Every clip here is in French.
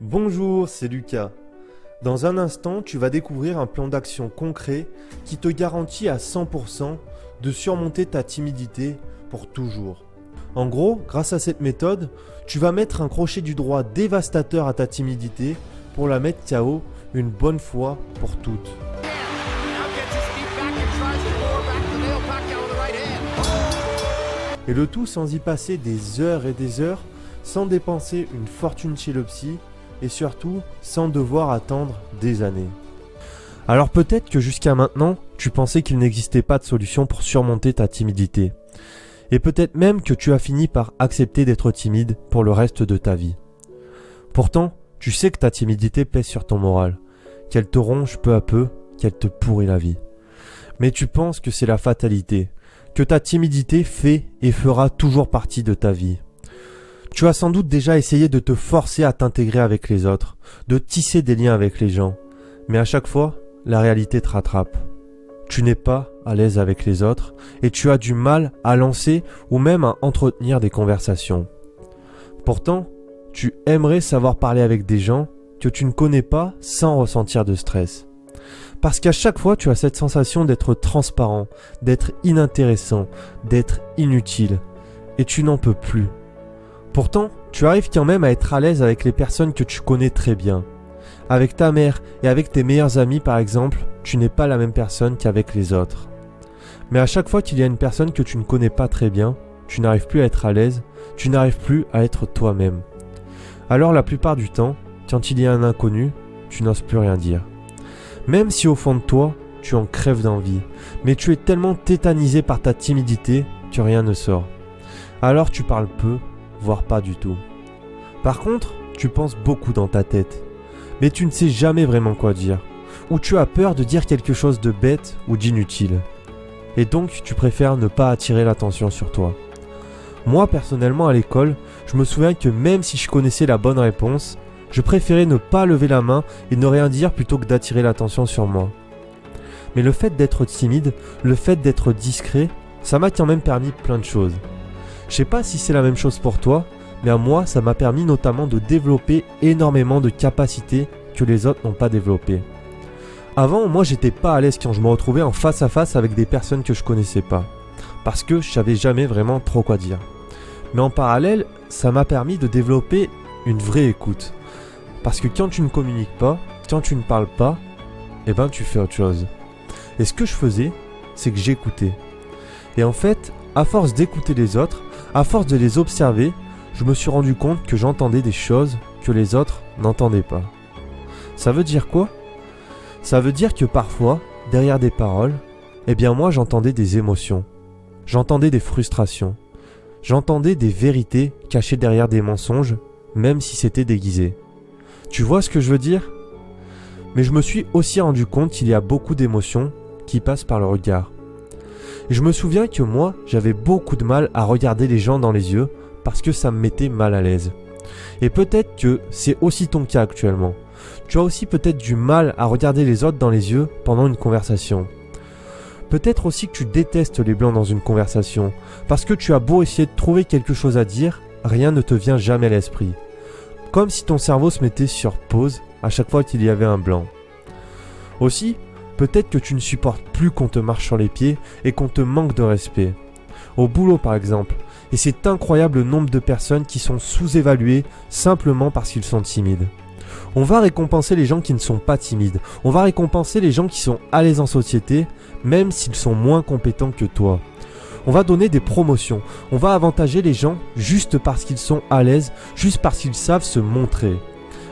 Bonjour, c'est Lucas. Dans un instant, tu vas découvrir un plan d'action concret qui te garantit à 100% de surmonter ta timidité pour toujours. En gros, grâce à cette méthode, tu vas mettre un crochet du droit dévastateur à ta timidité pour la mettre KO une bonne fois pour toutes. Et le tout sans y passer des heures et des heures, sans dépenser une fortune chez le psy et surtout sans devoir attendre des années. Alors peut-être que jusqu'à maintenant, tu pensais qu'il n'existait pas de solution pour surmonter ta timidité. Et peut-être même que tu as fini par accepter d'être timide pour le reste de ta vie. Pourtant, tu sais que ta timidité pèse sur ton moral, qu'elle te ronge peu à peu, qu'elle te pourrit la vie. Mais tu penses que c'est la fatalité, que ta timidité fait et fera toujours partie de ta vie. Tu as sans doute déjà essayé de te forcer à t'intégrer avec les autres, de tisser des liens avec les gens, mais à chaque fois, la réalité te rattrape. Tu n'es pas à l'aise avec les autres et tu as du mal à lancer ou même à entretenir des conversations. Pourtant, tu aimerais savoir parler avec des gens que tu ne connais pas sans ressentir de stress. Parce qu'à chaque fois, tu as cette sensation d'être transparent, d'être inintéressant, d'être inutile. Et tu n'en peux plus. Pourtant, tu arrives quand même à être à l'aise avec les personnes que tu connais très bien. Avec ta mère et avec tes meilleurs amis par exemple, tu n'es pas la même personne qu'avec les autres. Mais à chaque fois qu'il y a une personne que tu ne connais pas très bien, tu n'arrives plus à être à l'aise, tu n'arrives plus à être toi-même. Alors la plupart du temps, quand il y a un inconnu, tu n'oses plus rien dire. Même si au fond de toi, tu en crèves d'envie, mais tu es tellement tétanisé par ta timidité que rien ne sort. Alors tu parles peu, voire pas du tout. Par contre, tu penses beaucoup dans ta tête, mais tu ne sais jamais vraiment quoi dire, ou tu as peur de dire quelque chose de bête ou d'inutile. Et donc tu préfères ne pas attirer l'attention sur toi. Moi personnellement à l'école, je me souviens que même si je connaissais la bonne réponse, je préférais ne pas lever la main et ne rien dire plutôt que d'attirer l'attention sur moi. Mais le fait d'être timide, le fait d'être discret, ça m'a quand même permis plein de choses. Je sais pas si c'est la même chose pour toi, mais à moi ça m'a permis notamment de développer énormément de capacités que les autres n'ont pas développées. Avant, moi j'étais pas à l'aise quand je me retrouvais en face à face avec des personnes que je connaissais pas, parce que je savais jamais vraiment trop quoi dire. Mais en parallèle, ça m'a permis de développer une vraie écoute. Parce que quand tu ne communiques pas, quand tu ne parles pas, eh ben tu fais autre chose. Et ce que je faisais, c'est que j'écoutais. Et en fait, à force d'écouter les autres, à force de les observer, je me suis rendu compte que j'entendais des choses que les autres n'entendaient pas. Ça veut dire quoi ? Ça veut dire que parfois, derrière des paroles, eh bien moi j'entendais des émotions. J'entendais des frustrations. J'entendais des vérités cachées derrière des mensonges, même si c'était déguisé. Tu vois ce que je veux dire ? Mais je me suis aussi rendu compte qu'il y a beaucoup d'émotions qui passent par le regard. Et je me souviens que moi, j'avais beaucoup de mal à regarder les gens dans les yeux parce que ça me mettait mal à l'aise. Et peut-être que c'est aussi ton cas actuellement. Tu as aussi peut-être du mal à regarder les autres dans les yeux pendant une conversation. Peut-être aussi que tu détestes les blancs dans une conversation parce que tu as beau essayer de trouver quelque chose à dire, rien ne te vient jamais à l'esprit. Comme si ton cerveau se mettait sur pause à chaque fois qu'il y avait un blanc. Aussi, peut-être que tu ne supportes plus qu'on te marche sur les pieds et qu'on te manque de respect. Au boulot par exemple, et c'est incroyable le nombre de personnes qui sont sous-évaluées simplement parce qu'ils sont timides. On va récompenser les gens qui ne sont pas timides, on va récompenser les gens qui sont à l'aise en société, même s'ils sont moins compétents que toi. On va donner des promotions, on va avantager les gens juste parce qu'ils sont à l'aise, juste parce qu'ils savent se montrer.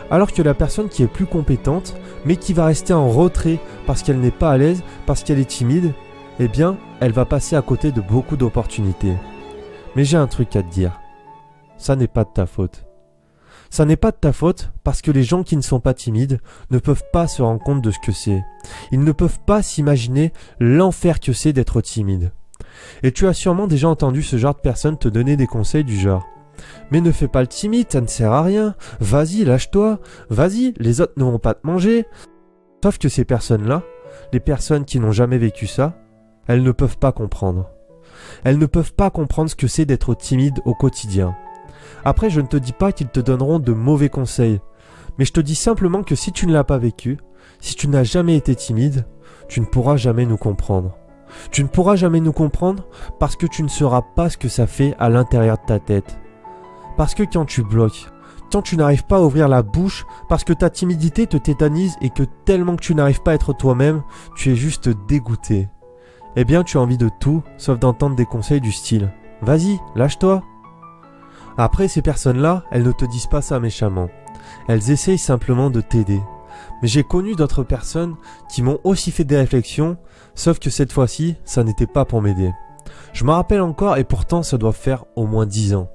Alors que la personne qui est plus compétente, mais qui va rester en retrait parce qu'elle n'est pas à l'aise, parce qu'elle est timide, eh bien, elle va passer à côté de beaucoup d'opportunités. Mais j'ai un truc à te dire, ça n'est pas de ta faute. Ça n'est pas de ta faute parce que les gens qui ne sont pas timides ne peuvent pas se rendre compte de ce que c'est. Ils ne peuvent pas s'imaginer l'enfer que c'est d'être timide. Et tu as sûrement déjà entendu ce genre de personnes te donner des conseils du genre « Mais ne fais pas le timide, ça ne sert à rien. Vas-y, lâche-toi. Vas-y, les autres ne vont pas te manger. » Sauf que ces personnes-là, les personnes qui n'ont jamais vécu ça, elles ne peuvent pas comprendre. Elles ne peuvent pas comprendre ce que c'est d'être timide au quotidien. Après, je ne te dis pas qu'ils te donneront de mauvais conseils, Mais je te dis simplement que si tu ne l'as pas vécu, si tu n'as jamais été timide, tu ne pourras jamais nous comprendre. Tu ne pourras jamais nous comprendre parce que tu ne sauras pas ce que ça fait à l'intérieur de ta tête. Parce que quand tu bloques, quand tu n'arrives pas à ouvrir la bouche parce que ta timidité te tétanise et que tellement que tu n'arrives pas à être toi-même, tu es juste dégoûté. Eh bien, tu as envie de tout sauf d'entendre des conseils du style « Vas-y, lâche-toi ». Après, ces personnes-là, elles ne te disent pas ça méchamment. Elles essayent simplement de t'aider. Mais j'ai connu d'autres personnes qui m'ont aussi fait des réflexions, sauf que cette fois-ci, ça n'était pas pour m'aider. Je me rappelle encore et pourtant ça doit faire au moins 10 ans.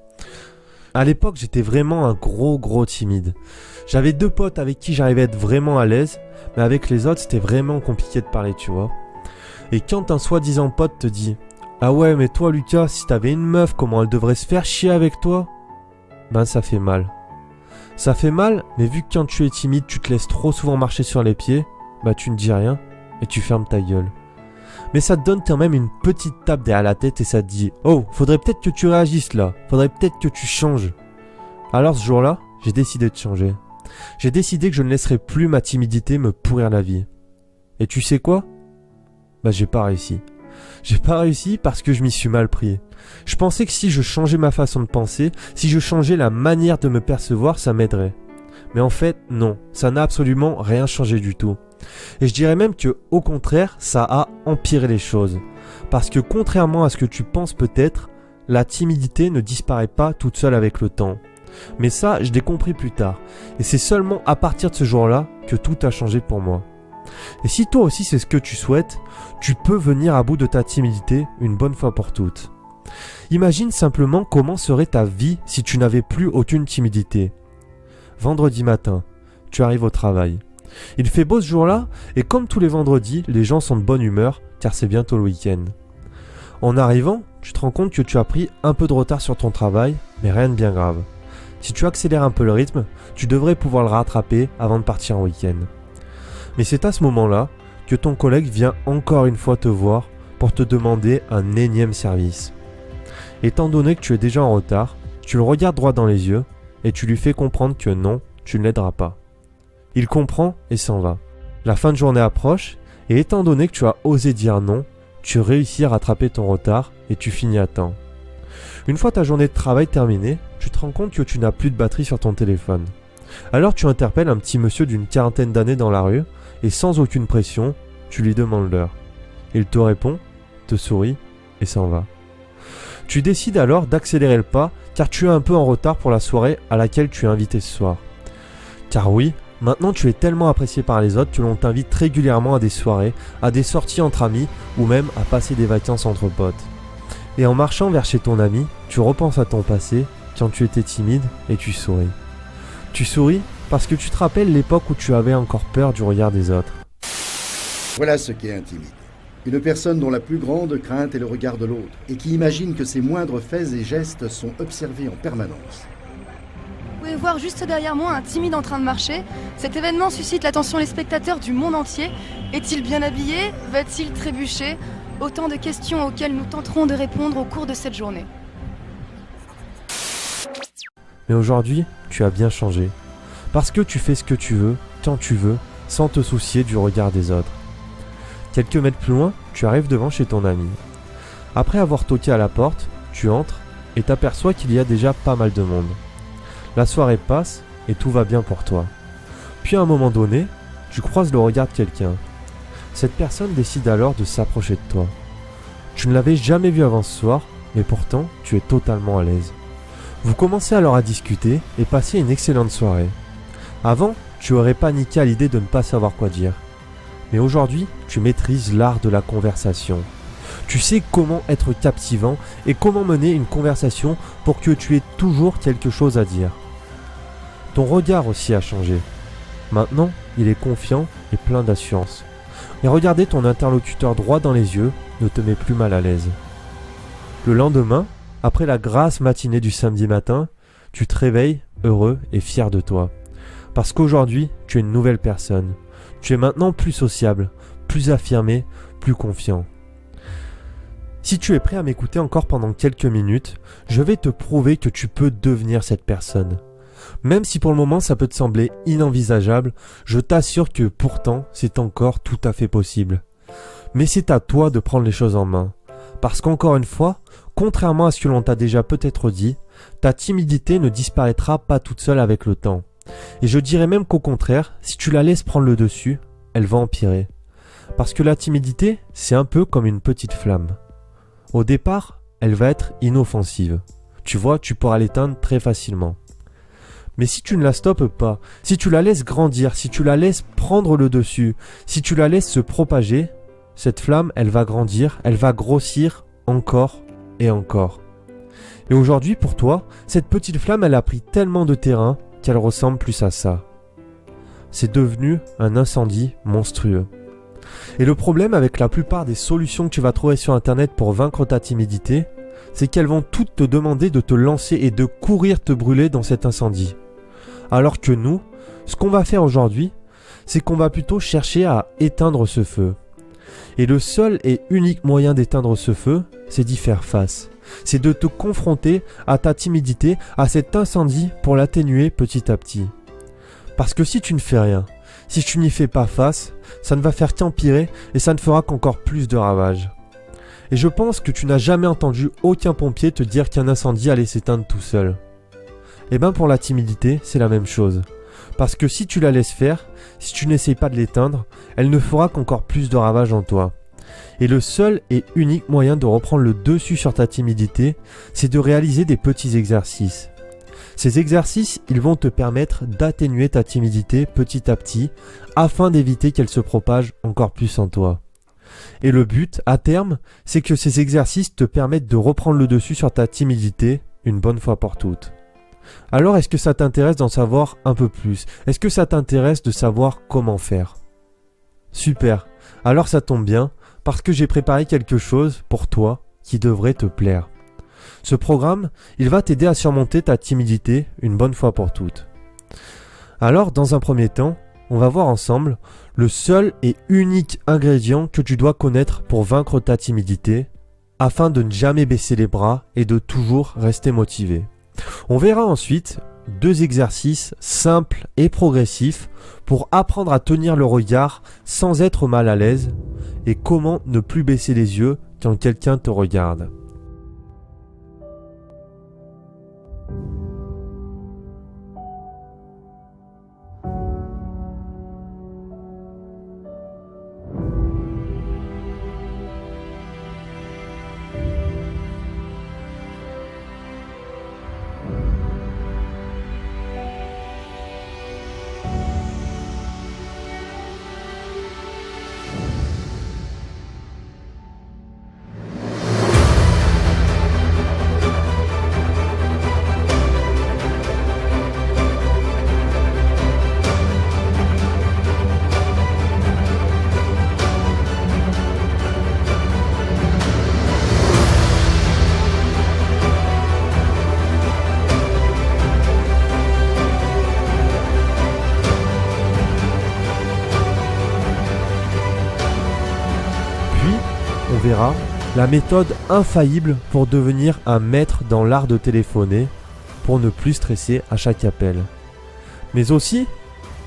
À l'époque, j'étais vraiment un gros timide. J'avais 2 potes avec qui j'arrivais à être vraiment à l'aise, mais avec les autres, c'était vraiment compliqué de parler, tu vois. Et quand un soi-disant pote te dit « Ah ouais, mais toi Lucas, si t'avais une meuf, comment elle devrait se faire chier avec toi ?» Ben ça fait mal. Ça fait mal, mais vu que quand tu es timide, tu te laisses trop souvent marcher sur les pieds, bah tu ne dis rien et tu fermes ta gueule. Mais ça te donne quand même une petite tape derrière la tête et ça te dit « Oh, faudrait peut-être que tu réagisses là, faudrait peut-être que tu changes. » Alors ce jour-là, j'ai décidé de changer. J'ai décidé que je ne laisserais plus ma timidité me pourrir la vie. Et tu sais quoi ? Bah j'ai pas réussi. J'ai pas réussi parce que je m'y suis mal pris. Je pensais que si je changeais ma façon de penser, si je changeais la manière de me percevoir, ça m'aiderait. Mais en fait, non, ça n'a absolument rien changé du tout. Et je dirais même que, au contraire, ça a empiré les choses. Parce que contrairement à ce que tu penses peut-être, la timidité ne disparaît pas toute seule avec le temps. Mais ça, je l'ai compris plus tard. Et c'est seulement à partir de ce jour-là que tout a changé pour moi. Et si toi aussi c'est ce que tu souhaites, tu peux venir à bout de ta timidité une bonne fois pour toutes. Imagine simplement comment serait ta vie si tu n'avais plus aucune timidité. Vendredi matin, tu arrives au travail. Il fait beau ce jour-là et comme tous les vendredis, les gens sont de bonne humeur car c'est bientôt le week-end. En arrivant, tu te rends compte que tu as pris un peu de retard sur ton travail, mais rien de bien grave. Si tu accélères un peu le rythme, tu devrais pouvoir le rattraper avant de partir en week-end. Mais c'est à ce moment-là que ton collègue vient encore une fois te voir pour te demander un énième service. Étant donné que tu es déjà en retard, tu le regardes droit dans les yeux et tu lui fais comprendre que non, tu ne l'aideras pas. Il comprend et s'en va. La fin de journée approche et étant donné que tu as osé dire non, tu réussis à rattraper ton retard et tu finis à temps. Une fois ta journée de travail terminée, tu te rends compte que tu n'as plus de batterie sur ton téléphone. Alors tu interpelles un petit monsieur d'une quarantaine d'années dans la rue et sans aucune pression, tu lui demandes l'heure. Il te répond, te sourit et s'en va. Tu décides alors d'accélérer le pas car tu es un peu en retard pour la soirée à laquelle tu es invité ce soir. Car oui, maintenant tu es tellement apprécié par les autres que l'on t'invite régulièrement à des soirées, à des sorties entre amis ou même à passer des vacances entre potes. Et en marchant vers chez ton ami, tu repenses à ton passé quand tu étais timide et tu souris. Tu souris parce que tu te rappelles l'époque où tu avais encore peur du regard des autres. Voilà ce qu'est un timide. Une personne dont la plus grande crainte est le regard de l'autre et qui imagine que ses moindres faits et gestes sont observés en permanence. Vous pouvez voir juste derrière moi un timide en train de marcher. Cet événement suscite l'attention des spectateurs du monde entier. Est-il bien habillé? Va-t-il trébucher? Autant de questions auxquelles nous tenterons de répondre au cours de cette journée. Mais aujourd'hui, tu as bien changé. Parce que tu fais ce que tu veux, quand tu veux, sans te soucier du regard des autres. Quelques mètres plus loin, tu arrives devant chez ton ami. Après avoir toqué à la porte, tu entres et t'aperçois qu'il y a déjà pas mal de monde. La soirée passe et tout va bien pour toi. Puis à un moment donné, tu croises le regard de quelqu'un. Cette personne décide alors de s'approcher de toi. Tu ne l'avais jamais vu avant ce soir, mais pourtant tu es totalement à l'aise. Vous commencez alors à discuter et passer une excellente soirée. Avant, tu aurais paniqué à l'idée de ne pas savoir quoi dire. Mais aujourd'hui, tu maîtrises l'art de la conversation. Tu sais comment être captivant et comment mener une conversation pour que tu aies toujours quelque chose à dire. Ton regard aussi a changé. Maintenant, il est confiant et plein d'assurance. Et regarder ton interlocuteur droit dans les yeux ne te met plus mal à l'aise. Le lendemain, après la grasse matinée du samedi matin, tu te réveilles heureux et fier de toi. Parce qu'aujourd'hui, tu es une nouvelle personne. Tu es maintenant plus sociable, plus affirmé, plus confiant. Si tu es prêt à m'écouter encore pendant quelques minutes, je vais te prouver que tu peux devenir cette personne. Même si pour le moment ça peut te sembler inenvisageable, je t'assure que pourtant c'est encore tout à fait possible. Mais c'est à toi de prendre les choses en main. Parce qu'encore une fois, contrairement à ce que l'on t'a déjà peut-être dit, ta timidité ne disparaîtra pas toute seule avec le temps. Et je dirais même qu'au contraire, si tu la laisses prendre le dessus, elle va empirer. Parce que la timidité, c'est un peu comme une petite flamme. Au départ, elle va être inoffensive. Tu vois, tu pourras l'éteindre très facilement. Mais si tu ne la stoppes pas, si tu la laisses grandir, si tu la laisses prendre le dessus, si tu la laisses se propager, cette flamme, elle va grandir, elle va grossir encore et encore. Et aujourd'hui, pour toi, cette petite flamme, elle a pris tellement de terrain qu'elle ressemble plus à ça. C'est devenu un incendie monstrueux. Et le problème avec la plupart des solutions que tu vas trouver sur Internet pour vaincre ta timidité, c'est qu'elles vont toutes te demander de te lancer et de courir te brûler dans cet incendie. Alors que nous, ce qu'on va faire aujourd'hui, c'est qu'on va plutôt chercher à éteindre ce feu. Et le seul et unique moyen d'éteindre ce feu, c'est d'y faire face. C'est de te confronter à ta timidité, à cet incendie pour l'atténuer petit à petit. Parce que si tu ne fais rien, si tu n'y fais pas face, ça ne va faire qu'empirer et ça ne fera qu'encore plus de ravages. Et je pense que tu n'as jamais entendu aucun pompier te dire qu'un incendie allait s'éteindre tout seul. Et bien pour la timidité, c'est la même chose. Parce que si tu la laisses faire, si tu n'essayes pas de l'éteindre, elle ne fera qu'encore plus de ravages en toi. Et le seul et unique moyen de reprendre le dessus sur ta timidité, c'est de réaliser des petits exercices. Ces exercices, ils vont te permettre d'atténuer ta timidité petit à petit, afin d'éviter qu'elle se propage encore plus en toi. Et le but, à terme, c'est que ces exercices te permettent de reprendre le dessus sur ta timidité une bonne fois pour toutes. Alors, est-ce que ça t'intéresse d'en savoir un peu plus? Est-ce que ça t'intéresse de savoir comment faire? Super, alors ça tombe bien, parce que j'ai préparé quelque chose pour toi qui devrait te plaire. Ce programme, il va t'aider à surmonter ta timidité une bonne fois pour toutes. Alors, dans un premier temps, on va voir ensemble le seul et unique ingrédient que tu dois connaître pour vaincre ta timidité, afin de ne jamais baisser les bras et de toujours rester motivé. On verra ensuite 2 exercices simples et progressifs pour apprendre à tenir le regard sans être mal à l'aise et comment ne plus baisser les yeux quand quelqu'un te regarde. On verra la méthode infaillible pour devenir un maître dans l'art de téléphoner, pour ne plus stresser à chaque appel. Mais aussi,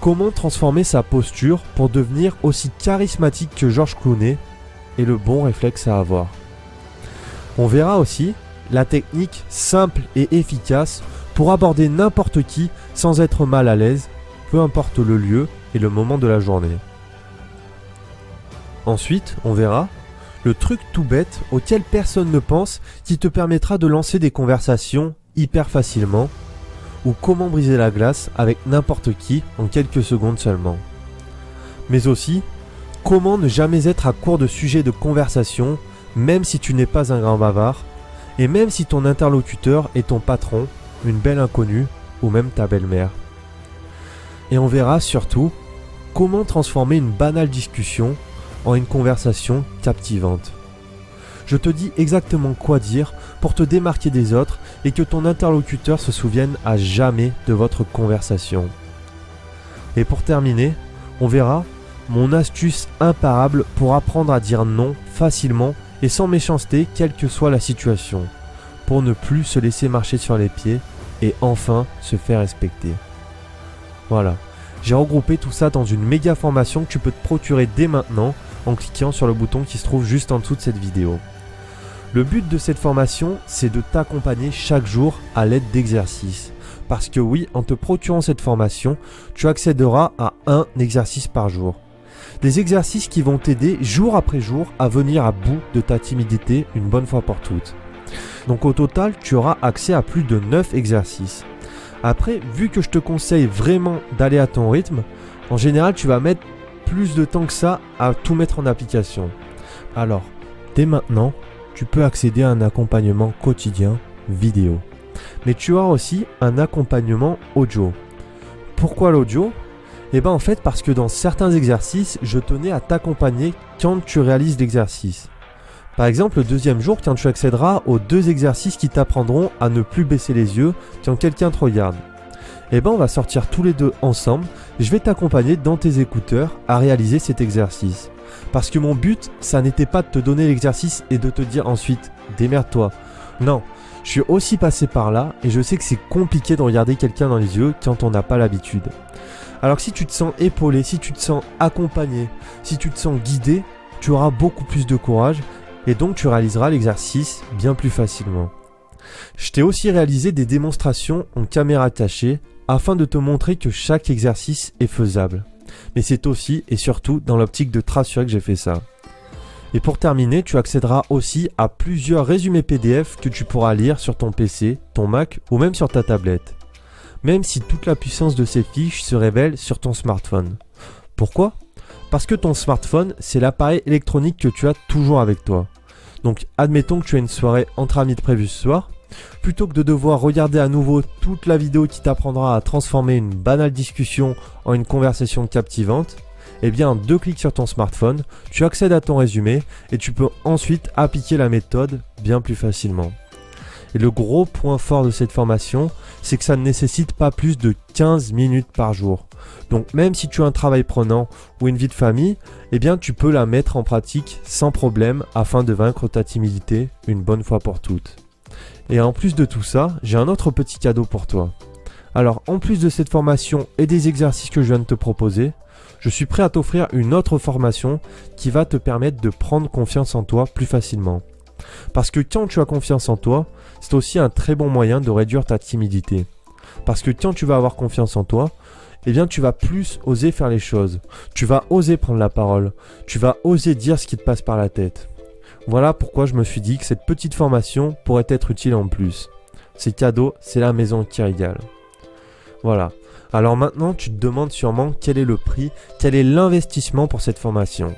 comment transformer sa posture pour devenir aussi charismatique que George Clooney et le bon réflexe à avoir. On verra aussi la technique simple et efficace pour aborder n'importe qui sans être mal à l'aise, peu importe le lieu et le moment de la journée. Ensuite, on verra le truc tout bête auquel personne ne pense qui te permettra de lancer des conversations hyper facilement ou comment briser la glace avec n'importe qui en quelques secondes seulement. Mais aussi, comment ne jamais être à court de sujets de conversation même si tu n'es pas un grand bavard et même si ton interlocuteur est ton patron, une belle inconnue ou même ta belle-mère. Et on verra surtout comment transformer une banale discussion en une conversation captivante. Je te dis exactement quoi dire pour te démarquer des autres et que ton interlocuteur se souvienne à jamais de votre conversation. Et pour terminer, on verra mon astuce imparable pour apprendre à dire non facilement et sans méchanceté quelle que soit la situation, pour ne plus se laisser marcher sur les pieds et enfin se faire respecter. Voilà, j'ai regroupé tout ça dans une méga formation que tu peux te procurer dès maintenant en cliquant sur le bouton qui se trouve juste en dessous de cette vidéo. Le but de cette formation, c'est de t'accompagner chaque jour à l'aide d'exercices. Parce que oui, en te procurant cette formation, tu accéderas à un exercice par jour. Des exercices qui vont t'aider jour après jour à venir à bout de ta timidité une bonne fois pour toutes. Donc au total, tu auras accès à plus de 9 exercices. Après, vu que je te conseille vraiment d'aller à ton rythme, en général, tu vas mettre plus de temps que ça à tout mettre en application. Alors, dès maintenant, tu peux accéder à un accompagnement quotidien vidéo. Mais tu auras aussi un accompagnement audio. Pourquoi l'audio ? En fait parce que dans certains exercices, je tenais à t'accompagner quand tu réalises l'exercice. Par exemple, le deuxième jour, quand tu accéderas aux 2 exercices qui t'apprendront à ne plus baisser les yeux quand quelqu'un te regarde. On va sortir tous les deux ensemble. Je vais t'accompagner dans tes écouteurs à réaliser cet exercice. Parce que mon but, ça n'était pas de te donner l'exercice et de te dire ensuite « démerde-toi ». Non, je suis aussi passé par là et je sais que c'est compliqué de regarder quelqu'un dans les yeux quand on n'a pas l'habitude. Alors que si tu te sens épaulé, si tu te sens accompagné, si tu te sens guidé, tu auras beaucoup plus de courage et donc tu réaliseras l'exercice bien plus facilement. Je t'ai aussi réalisé des démonstrations en caméra cachée afin de te montrer que chaque exercice est faisable. Mais c'est aussi et surtout dans l'optique de te rassurer que j'ai fait ça. Et pour terminer, tu accéderas aussi à plusieurs résumés PDF que tu pourras lire sur ton PC, ton Mac ou même sur ta tablette. Même si toute la puissance de ces fiches se révèle sur ton smartphone. Pourquoi ? Parce que ton smartphone, c'est l'appareil électronique que tu as toujours avec toi. Donc admettons que tu as une soirée entre amis de prévue ce soir. Plutôt que de devoir regarder à nouveau toute la vidéo qui t'apprendra à transformer une banale discussion en une conversation captivante, en 2 clics sur ton smartphone, tu accèdes à ton résumé et tu peux ensuite appliquer la méthode bien plus facilement. Et le gros point fort de cette formation, c'est que ça ne nécessite pas plus de 15 minutes par jour. Donc même si tu as un travail prenant ou une vie de famille, tu peux la mettre en pratique sans problème afin de vaincre ta timidité une bonne fois pour toutes. Et en plus de tout ça, j'ai un autre petit cadeau pour toi. Alors en plus de cette formation et des exercices que je viens de te proposer, je suis prêt à t'offrir une autre formation qui va te permettre de prendre confiance en toi plus facilement. Parce que quand tu as confiance en toi, c'est aussi un très bon moyen de réduire ta timidité. Parce que quand tu vas avoir confiance en toi, tu vas plus oser faire les choses. Tu vas oser prendre la parole. Tu vas oser dire ce qui te passe par la tête. Voilà pourquoi je me suis dit que cette petite formation pourrait être utile en plus. C'est cadeau, c'est la maison qui régale. Voilà. Alors maintenant, tu te demandes sûrement quel est le prix, quel est l'investissement pour cette formation.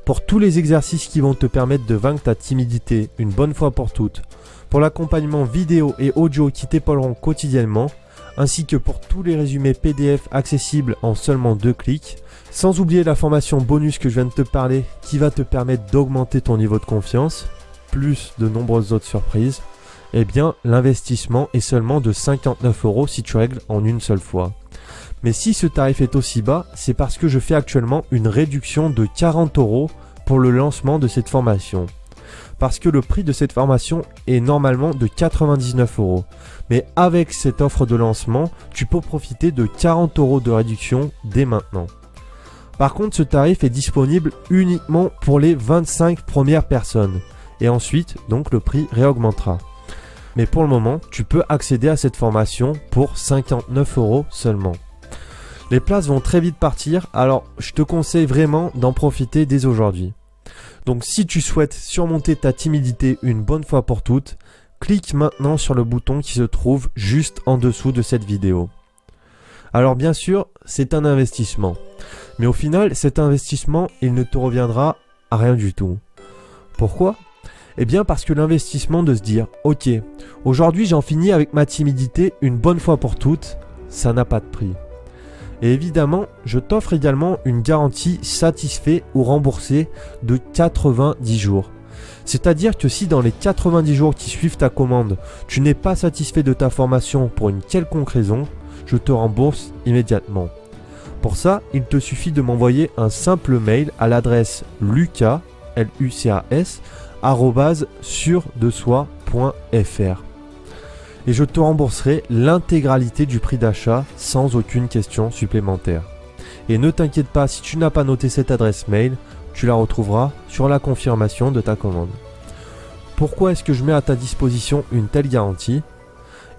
Pour tous les exercices qui vont te permettre de vaincre ta timidité une bonne fois pour toutes, pour l'accompagnement vidéo et audio qui t'épauleront quotidiennement, ainsi que pour tous les résumés PDF accessibles en seulement 2 clics, sans oublier la formation bonus que je viens de te parler qui va te permettre d'augmenter ton niveau de confiance, plus de nombreuses autres surprises, l'investissement est seulement de 59 € si tu règles en une seule fois. Mais si ce tarif est aussi bas, c'est parce que je fais actuellement une réduction de 40 € pour le lancement de cette formation. Parce que le prix de cette formation est normalement de 99 €. Mais avec cette offre de lancement, tu peux profiter de 40 € de réduction dès maintenant. Par contre, ce tarif est disponible uniquement pour les 25 premières personnes. Et ensuite, donc le prix réaugmentera. Mais pour le moment, tu peux accéder à cette formation pour 59 € seulement. Les places vont très vite partir, alors je te conseille vraiment d'en profiter dès aujourd'hui. Donc si tu souhaites surmonter ta timidité une bonne fois pour toutes, clique maintenant sur le bouton qui se trouve juste en dessous de cette vidéo. Alors bien sûr, c'est un investissement. Mais au final, cet investissement, il ne te reviendra à rien du tout. Pourquoi ? Parce que l'investissement de se dire « Ok, aujourd'hui j'en finis avec ma timidité une bonne fois pour toutes », ça n'a pas de prix. Et évidemment, je t'offre également une garantie satisfait ou remboursée de 90 jours. C'est-à-dire que si dans les 90 jours qui suivent ta commande, tu n'es pas satisfait de ta formation pour une quelconque raison, je te rembourse immédiatement. Pour ça, il te suffit de m'envoyer un simple mail à l'adresse lucas, @surdesoi.fr. et je te rembourserai l'intégralité du prix d'achat sans aucune question supplémentaire. Et ne t'inquiète pas, si tu n'as pas noté cette adresse mail, tu la retrouveras sur la confirmation de ta commande. Pourquoi est-ce que je mets à ta disposition une telle garantie ?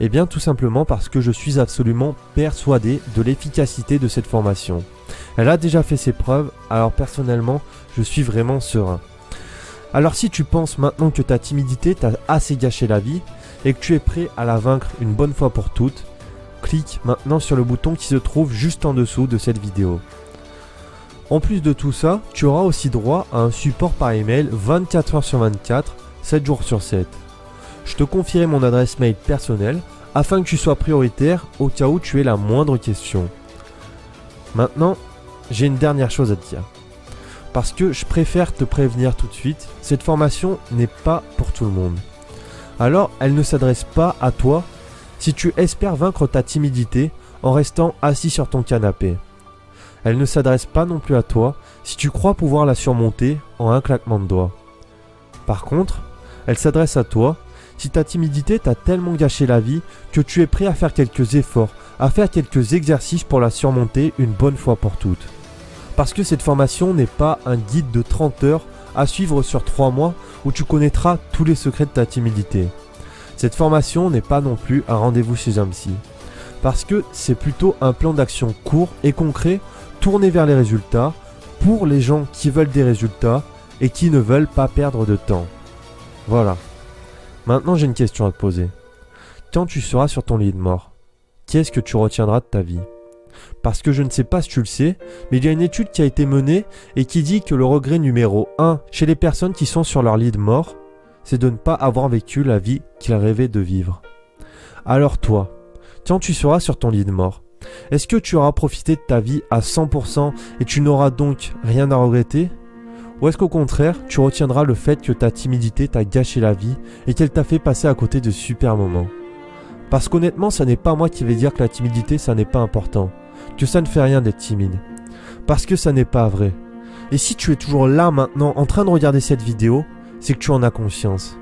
Eh bien tout simplement parce que je suis absolument persuadé de l'efficacité de cette formation. Elle a déjà fait ses preuves, alors personnellement, je suis vraiment serein. Alors si tu penses maintenant que ta timidité t'a assez gâché la vie et que tu es prêt à la vaincre une bonne fois pour toutes, clique maintenant sur le bouton qui se trouve juste en dessous de cette vidéo. En plus de tout ça, tu auras aussi droit à un support par email 24 heures sur 24, 7 jours sur 7. Je te confierai mon adresse mail personnelle afin que tu sois prioritaire au cas où tu aies la moindre question. Maintenant, j'ai une dernière chose à te dire. Parce que je préfère te prévenir tout de suite, cette formation n'est pas pour tout le monde. Alors, elle ne s'adresse pas à toi si tu espères vaincre ta timidité en restant assis sur ton canapé. Elle ne s'adresse pas non plus à toi si tu crois pouvoir la surmonter en un claquement de doigts. Par contre, elle s'adresse à toi si ta timidité t'a tellement gâché la vie que tu es prêt à faire quelques efforts, à faire quelques exercices pour la surmonter une bonne fois pour toutes. Parce que cette formation n'est pas un guide de 30 heures à suivre sur 3 mois où tu connaîtras tous les secrets de ta timidité. Cette formation n'est pas non plus un rendez-vous chez un psy. Parce que c'est plutôt un plan d'action court et concret tourné vers les résultats pour les gens qui veulent des résultats et qui ne veulent pas perdre de temps. Voilà. Maintenant j'ai une question à te poser. Quand tu seras sur ton lit de mort, qu'est-ce que tu retiendras de ta vie ? Parce que je ne sais pas si tu le sais, mais il y a une étude qui a été menée et qui dit que le regret numéro 1 chez les personnes qui sont sur leur lit de mort, c'est de ne pas avoir vécu la vie qu'ils rêvaient de vivre. Alors toi, quand tu seras sur ton lit de mort, est-ce que tu auras profité de ta vie à 100% et tu n'auras donc rien à regretter ? Ou est-ce qu'au contraire, tu retiendras le fait que ta timidité t'a gâché la vie et qu'elle t'a fait passer à côté de super moments ? Parce qu'honnêtement, ça n'est pas moi qui vais dire que la timidité, ça n'est pas important. Que ça ne fait rien d'être timide. Parce que ça n'est pas vrai. Et si tu es toujours là maintenant en train de regarder cette vidéo, c'est que tu en as conscience.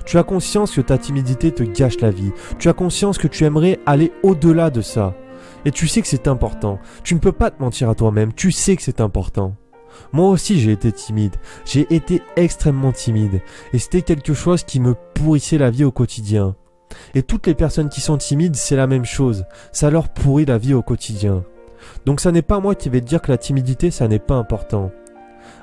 Tu as conscience que ta timidité te gâche la vie. Tu as conscience que tu aimerais aller au-delà de ça. Et tu sais que c'est important. Tu ne peux pas te mentir à toi-même. Tu sais que c'est important. Moi aussi j'ai été timide. J'ai été extrêmement timide. Et c'était quelque chose qui me pourrissait la vie au quotidien. Et toutes les personnes qui sont timides, c'est la même chose. Ça leur pourrit la vie au quotidien. Donc ça n'est pas moi qui vais te dire que la timidité, ça n'est pas important.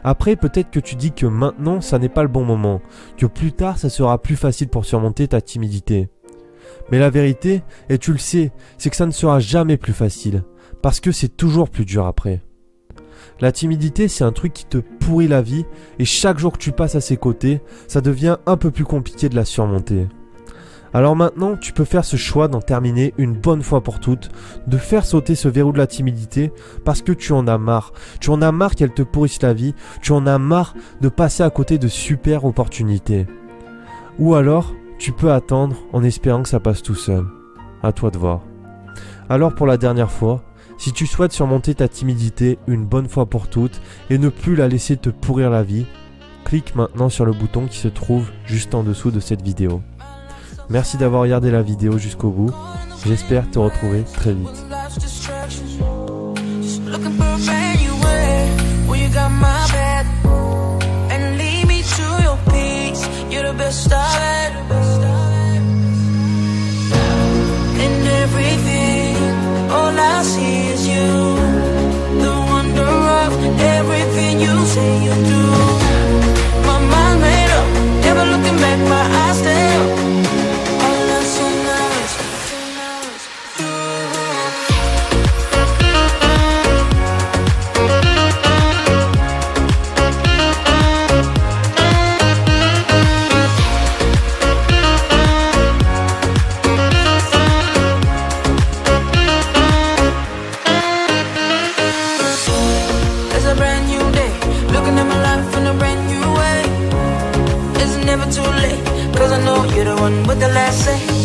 Après, peut-être que tu dis que maintenant, ça n'est pas le bon moment. Que plus tard, ça sera plus facile pour surmonter ta timidité. Mais la vérité, et tu le sais, c'est que ça ne sera jamais plus facile. Parce que c'est toujours plus dur après. La timidité, c'est un truc qui te pourrit la vie. Et chaque jour que tu passes à ses côtés, ça devient un peu plus compliqué de la surmonter. Alors maintenant, tu peux faire ce choix d'en terminer une bonne fois pour toutes, de faire sauter ce verrou de la timidité parce que tu en as marre. Tu en as marre qu'elle te pourrisse la vie, tu en as marre de passer à côté de super opportunités. Ou alors, tu peux attendre en espérant que ça passe tout seul. À toi de voir. Alors pour la dernière fois, si tu souhaites surmonter ta timidité une bonne fois pour toutes et ne plus la laisser te pourrir la vie, clique maintenant sur le bouton qui se trouve juste en dessous de cette vidéo. Merci d'avoir regardé la vidéo jusqu'au bout. J'espère te retrouver très vite. Never too late, 'cause I know you're the one with the last say.